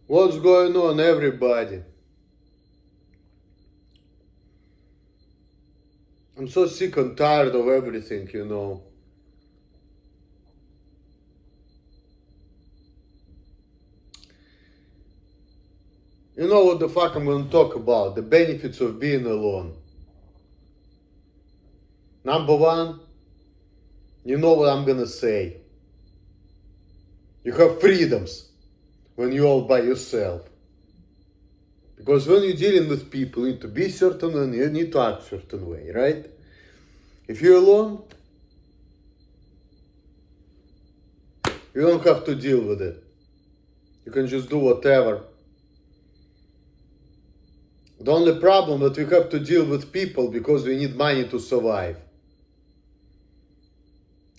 What's going on, everybody? I'm so sick and tired of everything, you know. You know what the fuck I'm gonna talk about? The benefits of being alone. Number one, you know what I'm gonna say. You have freedoms when you're all by yourself. Because when you're dealing with people, you need to be certain and you need to act certain way, right? If you're alone, you don't have to deal with it. You can just do whatever. The only problem that we have to deal with people because we need money to survive.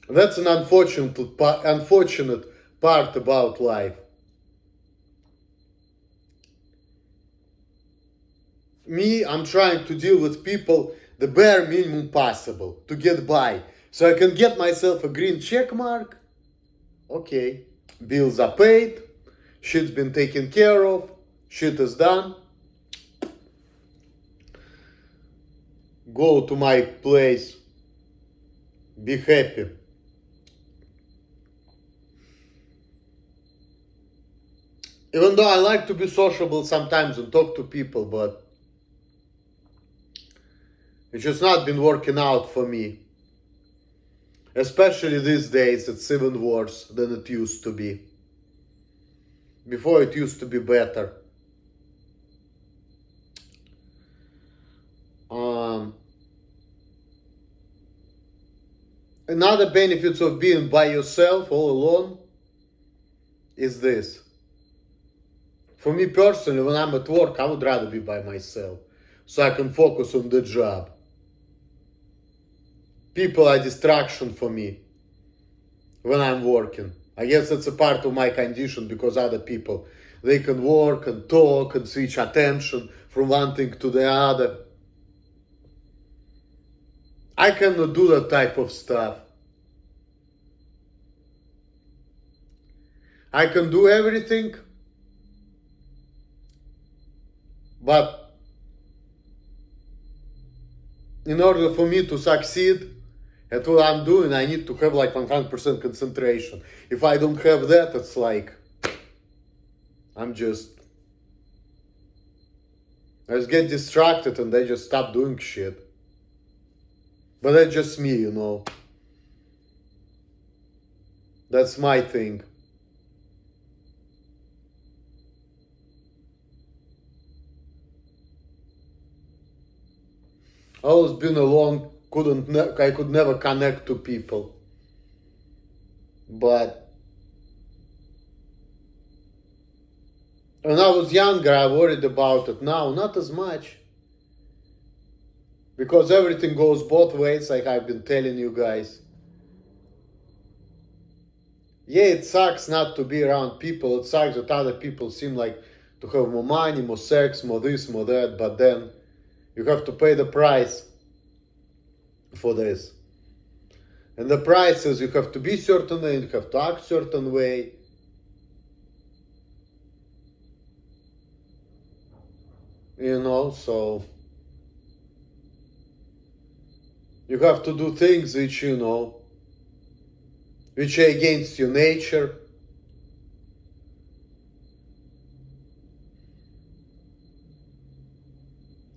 That's an unfortunate part about life. Me, I'm trying to deal with people the bare minimum possible to get by. So I can get myself a green check mark. Okay, bills are paid, shit's been taken care of, shit is done. Go to my place, be happy. Even though I like to be sociable sometimes and talk to people, but it's just not been working out for me. Especially these days, it's even worse than it used to be. Before it used to be better. Another benefits of being by yourself, all alone, is this. For me personally, when I'm at work, I would rather be by myself so I can focus on the job. People are distraction for me when I'm working. I guess that's a part of my condition because other people, they can work and talk and switch attention from one thing to the other. I cannot do that type of stuff. I can do everything, but in order for me to succeed at what I'm doing, I need to have like 100% concentration. If I don't have that, it's like I just get distracted and I just stop doing shit. But that's just me, you know. That's my thing. I always been alone, I could never connect to people. But when I was younger, I worried about it. Now, not as much. Because everything goes both ways, like I've been telling you guys. Yeah, it sucks not to be around people. It sucks that other people seem like to have more money, more sex, more this, more that. But then you have to pay the price for this. And the price is you have to be certain way, you have to act certain way. You know, so you have to do things which, you know, which are against your nature.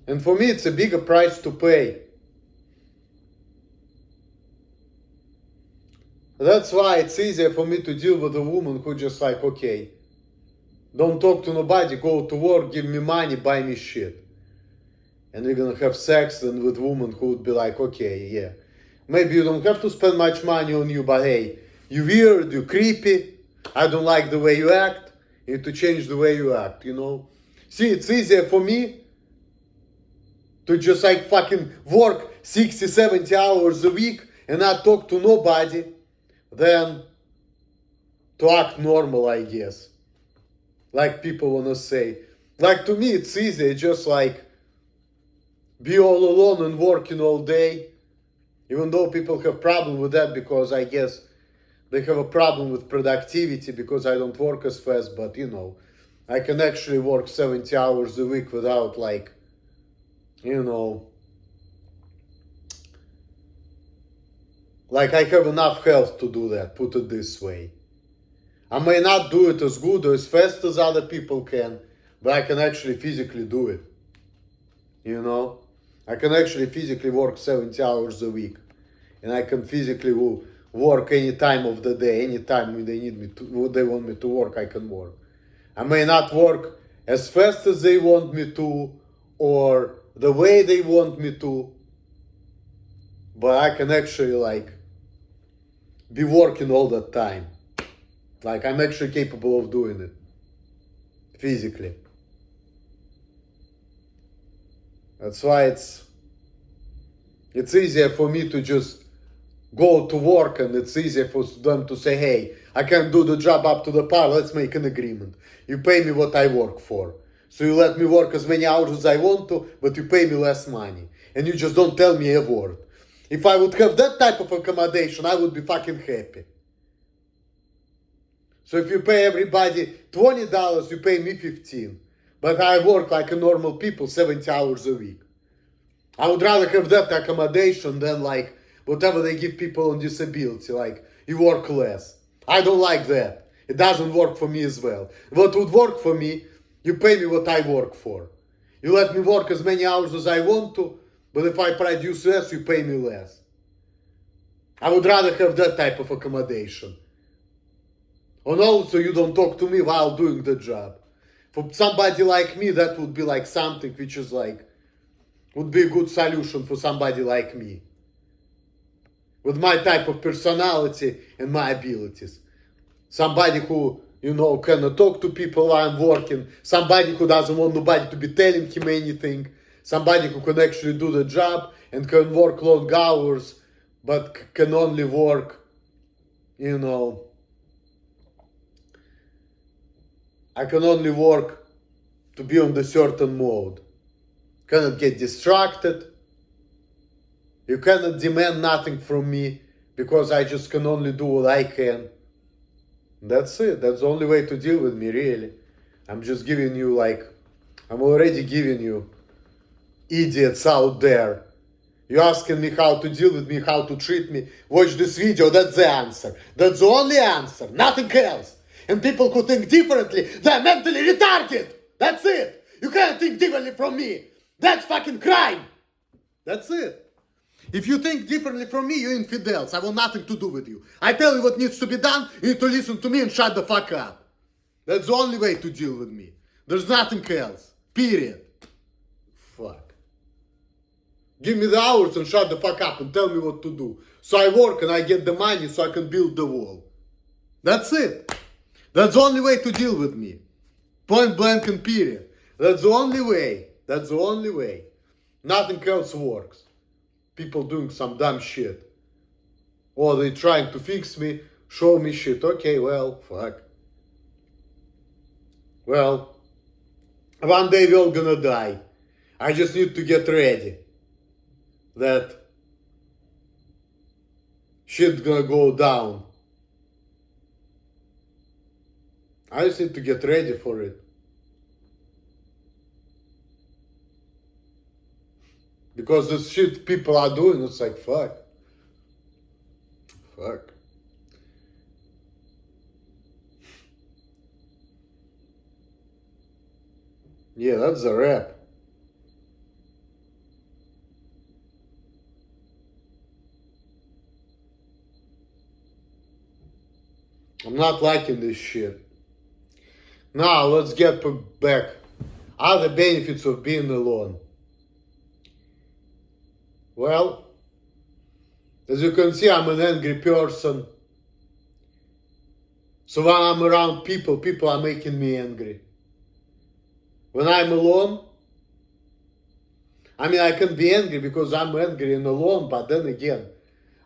And for me, it's a bigger price to pay. That's why it's easier for me to deal with a woman who just like, okay, don't talk to nobody, go to work, give me money, buy me shit. And we're gonna have sex then with women who would be like, okay, yeah. Maybe you don't have to spend much money on you, but hey, you weird, you creepy, I don't like the way you act, you need to change the way you act, you know? See, it's easier for me to just like fucking work 60, 70 hours a week and not talk to nobody than to act normal, I guess. Like people wanna say. Like to me, it's easy, just like be all alone and working all day. Even though people have problem with that because I guess they have a problem with productivity because I don't work as fast, but you know, I can actually work 70 hours a week without, like, you know, like I have enough health to do that, put it this way. I may not do it as good or as fast as other people can, but I can actually physically do it. You know? I can actually physically work 70 hours a week. And I can physically work any time of the day, any time when they need me to, they want me to work, I can work. I may not work as fast as they want me to, or the way they want me to, but I can actually, like, be working all the time. Like, I'm actually capable of doing it physically. That's why it's easier for me to just go to work, and it's easier for them to say, hey, I can't do the job up to the par, let's make an agreement. You pay me what I work for. So you let me work as many hours as I want to, but you pay me less money. And you just don't tell me a word. If I would have that type of accommodation, I would be fucking happy. So if you pay everybody $20, you pay me 15. But I work like a normal people 70 hours a week. I would rather have that accommodation than, like, whatever they give people on disability, like, you work less. I don't like that. It doesn't work for me as well. What would work for me, you pay me what I work for. You let me work as many hours as I want to, but if I produce less, you pay me less. I would rather have that type of accommodation. And also, you don't talk to me while doing the job. For somebody like me, that would be like something which is like, would be a good solution for somebody like me. With my type of personality and my abilities. Somebody who, you know, cannot talk to people while I'm working. Somebody who doesn't want nobody to be telling him anything. Somebody who can actually do the job and can work long hours, but can only work, you know, I can only work to be on the certain mode. Cannot get distracted. You cannot demand nothing from me because I just can only do what I can. That's it. That's the only way to deal with me, really. I'm just giving you, like, I'm already giving you idiots out there. You're asking me how to deal with me, how to treat me. Watch this video, that's the answer. That's the only answer, nothing else. And people who think differently, they're mentally retarded. That's it. You can't think differently from me. That's fucking crime. That's it. If you think differently from me, you're infidels. I want nothing to do with you. I tell you what needs to be done, you need to listen to me and shut the fuck up. That's the only way to deal with me. There's nothing else. Period. Fuck. Give me the hours and shut the fuck up and tell me what to do. So I work and I get the money so I can build the wall. That's it. That's the only way to deal with me. Point blank and period. That's the only way. That's the only way. Nothing else works. People doing some dumb shit. Or they trying to fix me, show me shit. Okay, well, fuck. Well, one day we're all gonna die. I just need to get ready. That shit gonna go down. I just need to get ready for it. Because the shit people are doing, it's like, fuck. Fuck. Yeah, that's a wrap. I'm not liking this shit. Now, let's get back. Other benefits of being alone. Well, as you can see, I'm an angry person. So when I'm around people, people are making me angry. When I'm alone, I mean, I can be angry because I'm angry and alone, but then again,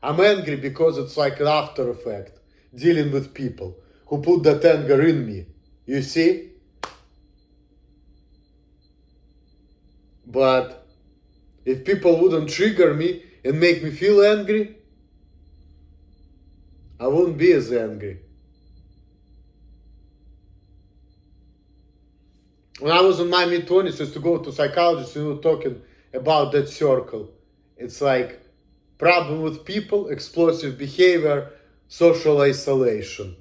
I'm angry because it's like an after effect, dealing with people who put that anger in me. You see? But if people wouldn't trigger me and make me feel angry, I wouldn't be as angry. When I was in my mid-20s, I used to go to psychologists, talking about that circle. It's like problem with people, explosive behavior, social isolation.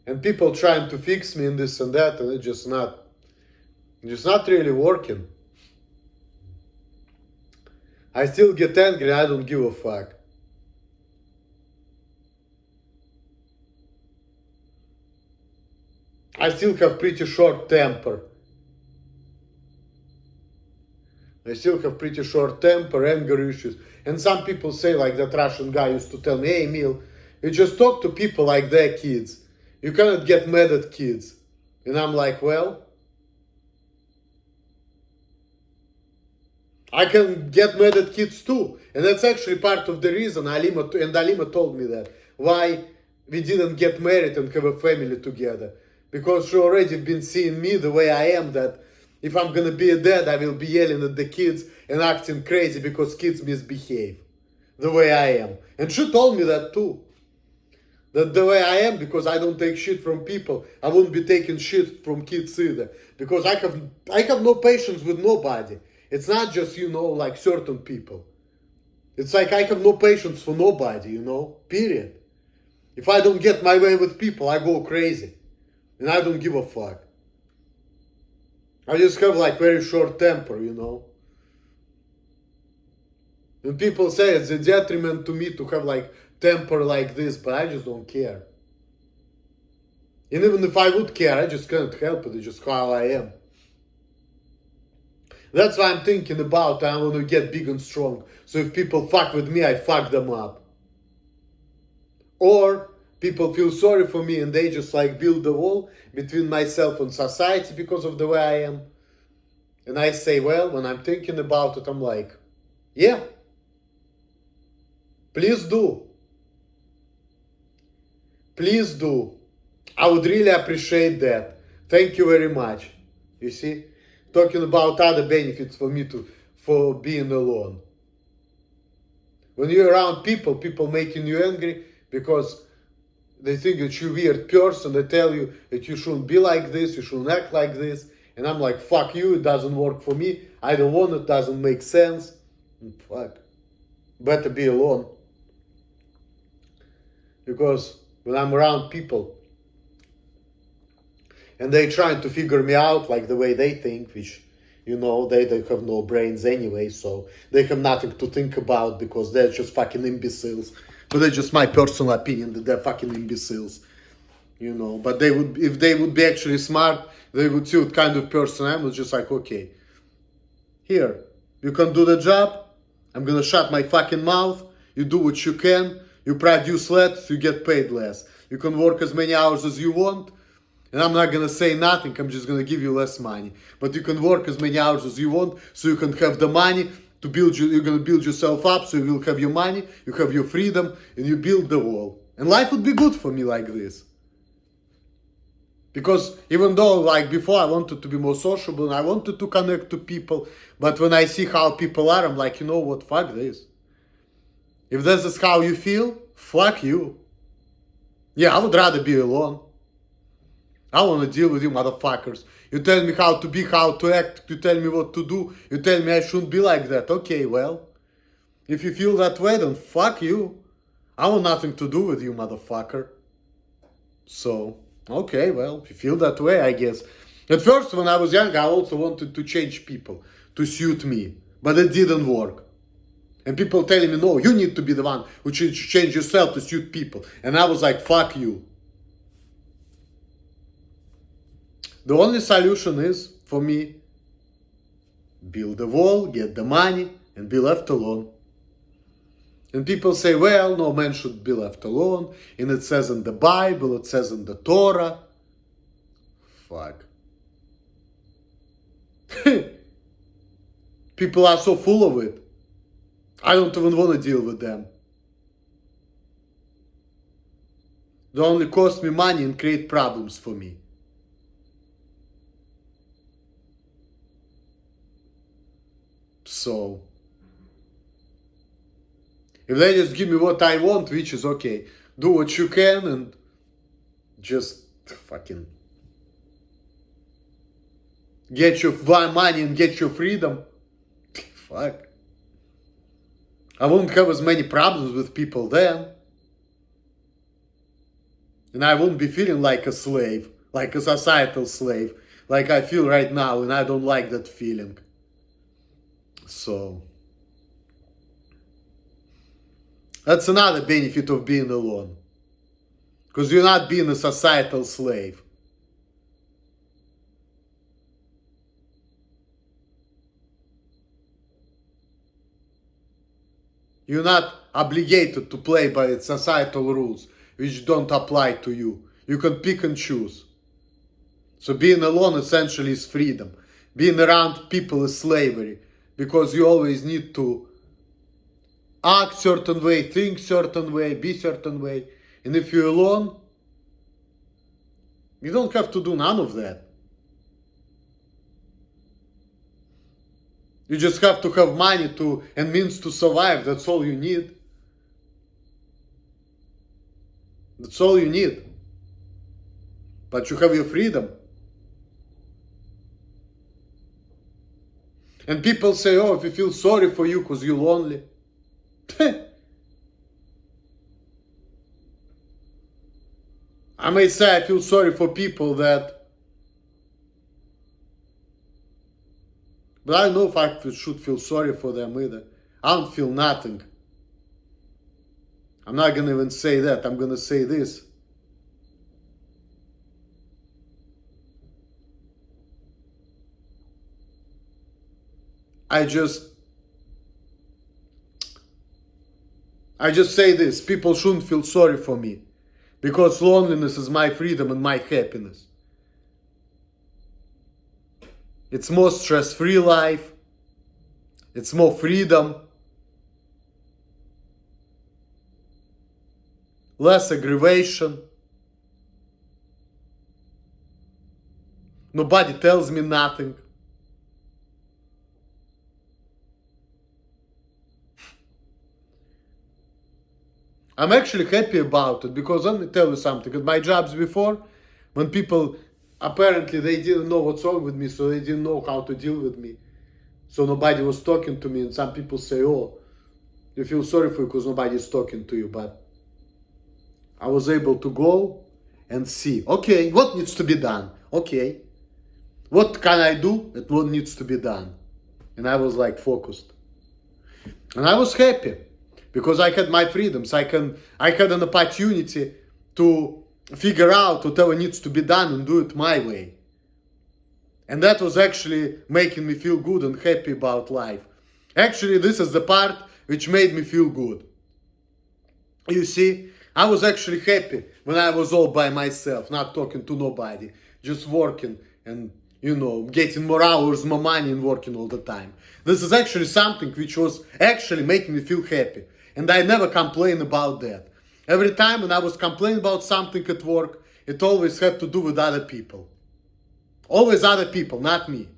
And people trying to fix me in this and that, and it's just not really working. I still get angry, I don't give a fuck. I still have pretty short temper. Anger issues. And some people say, like that Russian guy used to tell me, hey, Emil, you just talk to people like they're kids. You cannot get mad at kids. And I'm like, well, I can get mad at kids too. And that's actually part of the reason Alima told me that. Why we didn't get married and have a family together. Because she already been seeing me the way I am, that if I'm gonna be a dad, I will be yelling at the kids and acting crazy because kids misbehave. The way I am. And she told me that too. That the way I am, because I don't take shit from people, I wouldn't be taking shit from kids either. Because I have no patience with nobody. It's not just, like certain people. It's like I have no patience for nobody, period. If I don't get my way with people, I go crazy. And I don't give a fuck. I just have like very short temper, And people say it's a detriment to me to have like temper like this, but I just don't care. And even if I would care, I just can't help it. It's just how I am. That's why I'm thinking about, I want to get big and strong. So if people fuck with me, I fuck them up. Or people feel sorry for me and they just like build a wall between myself and society because of the way I am. And I say, well, when I'm thinking about it, I'm like, yeah, please do. Please do. I would really appreciate that. Thank you very much. You see? Talking about other benefits for being alone. When you're around people making you angry because they think that you're a weird person. They tell you that you shouldn't be like this, you shouldn't act like this. And I'm like, fuck you, it doesn't work for me. I don't want it, doesn't make sense. Fuck. Better be alone. Because when I'm around people and they trying to figure me out like the way they think, which, they have no brains anyway, so they have nothing to think about because they're just fucking imbeciles. But that's just my personal opinion that they're fucking imbeciles. But if they would be actually smart, they would see what kind of person I am. It's just like, okay, here, you can do the job. I'm gonna shut my fucking mouth. You do what you can. You produce less, you get paid less. You can work as many hours as you want. And I'm not gonna say nothing, I'm just gonna give you less money. But you can work as many hours as you want, so you can have the money to build you. You're gonna build yourself up, so you will have your money, you have your freedom, and you build the wall. And life would be good for me like this. Because even though, like before, I wanted to be more sociable and I wanted to connect to people, but when I see how people are, I'm like, you know what, fuck this. If this is how you feel, fuck you. Yeah, I would rather be alone. I want to deal with you motherfuckers. You tell me how to be, how to act, you tell me what to do, you tell me I shouldn't be like that. Okay, well, if you feel that way, then fuck you. I want nothing to do with you, motherfucker. So, okay, well, if you feel that way, I guess. At first, when I was young, I also wanted to change people, to suit me. But it didn't work. And people telling me, no, you need to be the one who change yourself to suit people. And I was like, fuck you. The only solution is, for me, build a wall, get the money, and be left alone. And people say, well, no man should be left alone. And it says in the Bible, it says in the Torah. Fuck. People are so full of it. I don't even want to deal with them. They only cost me money and create problems for me. So, if they just give me what I want, which is okay, do what you can and just Fucking get your money and get your freedom. Fuck. I wouldn't have as many problems with people then. And I wouldn't be feeling like a slave, like a societal slave, like I feel right now, and I don't like that feeling. So, that's another benefit of being alone. Because you're not being a societal slave. You're not obligated to play by societal rules, which don't apply to you. You can pick and choose. So being alone essentially is freedom. Being around people is slavery, because you always need to act certain way, think certain way, be certain way. And if you're alone, you don't have to do none of that. You just have to have money to and means to survive. That's all you need. That's all you need. But you have your freedom. And people say, oh, if you feel sorry for you because you're lonely. I may say I feel sorry for people that... But I don't know if I should feel sorry for them either. I don't feel nothing. I'm not gonna even say that. I'm gonna say this. I just say this. People shouldn't feel sorry for me. Because loneliness is my freedom and my happiness. It's more stress-free life. It's more freedom. Less aggravation. Nobody tells me nothing. I'm actually happy about it, because let me tell you something. At my jobs before, when people, apparently they didn't know what's wrong with me, so they didn't know how to deal with me. So nobody was talking to me, and some people say, oh, you feel sorry for you because nobody's talking to you. But I was able to go and see, okay, what needs to be done? Okay, what can I do and what needs to be done? And I was like focused. And I was happy because I had my freedoms. I had an opportunity to figure out whatever needs to be done and do it my way. And that was actually making me feel good and happy about life. Actually, this is the part which made me feel good. You see, I was actually happy when I was all by myself, not talking to nobody, just working and, getting more hours, more money and working all the time. This is actually something which was actually making me feel happy. And I never complain about that. Every time when I was complaining about something at work, it always had to do with other people. Always other people, not me.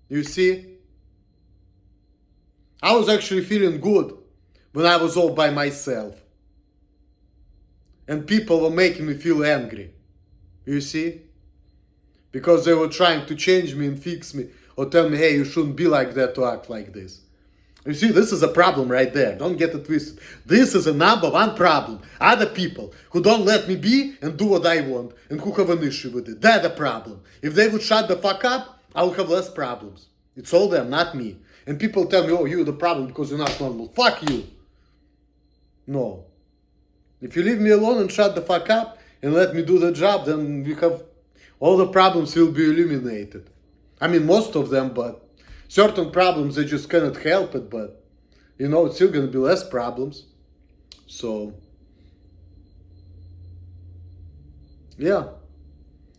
You see? I was actually feeling good when I was all by myself. And people were making me feel angry. You see? Because they were trying to change me and fix me, or tell me, hey, you shouldn't be like that or act like this. You see, this is a problem right there. Don't get it twisted. This is a number one problem. Other people who don't let me be and do what I want and who have an issue with it. They're the problem. If they would shut the fuck up, I would have less problems. It's all them, not me. And people tell me, oh, you're the problem because you're not normal. Fuck you. No. If you leave me alone and shut the fuck up and let me do the job, then we have all the problems will be eliminated. I mean, most of them, but certain problems, they just cannot help it, but, it's still going to be less problems. So, yeah.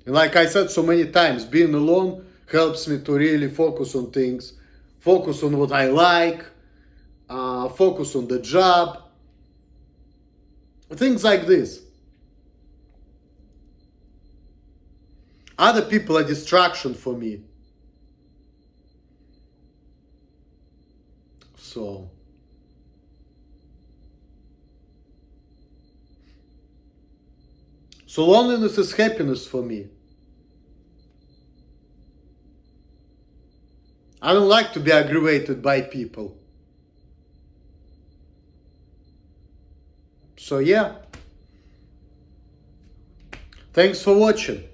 And like I said so many times, being alone helps me to really focus on things, focus on what I like, focus on the job, things like this. Other people are distraction for me. So, So loneliness is happiness for me. I don't like to be aggravated by people. So yeah. Thanks for watching.